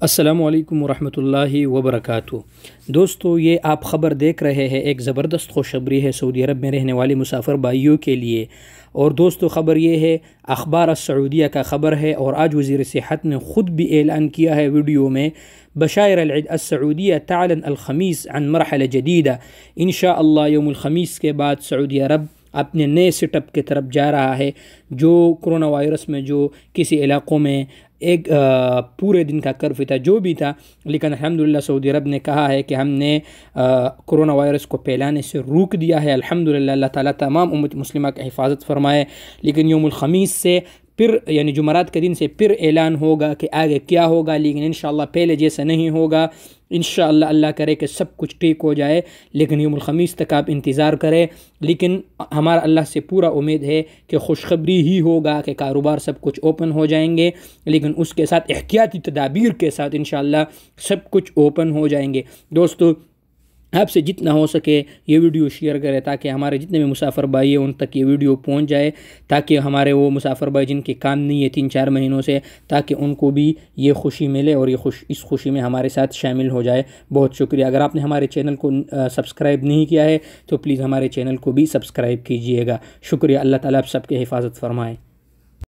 السلام علیکم ورحمۃ اللہ وبرکاتہ۔ دوستو، یہ آپ خبر دیکھ رہے ہیں، ایک زبردست خوشخبری ہے سعودی عرب میں رہنے والے مسافر بھائیوں کے لیے۔ اور دوستو، خبر یہ ہے، اخبار السعودیہ کا خبر ہے، اور آج وزیر صحت نے خود بھی اعلان کیا ہے ویڈیو میں، بشائر العید السعودیہ تعلن الخمیس عن مرحلہ جدیدہ۔ انشاءاللہ یوم الخمیس کے بعد سعودی عرب اپنے نئے سیٹ اپ کی طرف جا رہا ہے۔ جو کرونا وائرس میں جو کسی علاقوں میں ایک پورے دن کا کرفیو تھا، جو بھی تھا، لیکن الحمدللہ سعودی عرب نے کہا ہے کہ ہم نے کرونا وائرس کو پھیلانے سے روک دیا ہے۔ الحمدللہ، اللہ تعالیٰ تمام امت مسلمہ کی حفاظت فرمائے۔ لیکن یوم الخمیس سے پھر یعنی جمعرات کے دن سے پھر اعلان ہوگا کہ آگے کیا ہوگا، لیکن انشاءاللہ پہلے جیسا نہیں ہوگا۔ انشاءاللہ اللہ کرے کہ سب کچھ ٹھیک ہو جائے، لیکن یوم الخمیس تک آپ انتظار کریں۔ لیکن ہمارا اللہ سے پورا امید ہے کہ خوشخبری ہی ہوگا کہ کاروبار سب کچھ اوپن ہو جائیں گے، لیکن اس کے ساتھ احتیاطی تدابیر کے ساتھ انشاءاللہ سب کچھ اوپن ہو جائیں گے۔ دوستو، آپ سے جتنا ہو سکے یہ ویڈیو شیئر کریں تاکہ ہمارے جتنے بھی مسافر بھائی ہیں ان تک یہ ویڈیو پہنچ جائے، تاکہ ہمارے وہ مسافر بھائی جن کے کام نہیں ہے 3-4 مہینوں سے، تاکہ ان کو بھی یہ خوشی ملے اور اس خوشی میں ہمارے ساتھ شامل ہو جائے۔ بہت شکریہ۔ اگر آپ نے ہمارے چینل کو سبسکرائب نہیں کیا ہے تو پلیز ہمارے چینل کو بھی سبسکرائب کیجئے گا۔ شکریہ۔ اللہ تعالیٰ آپ سب کی حفاظت فرمائے۔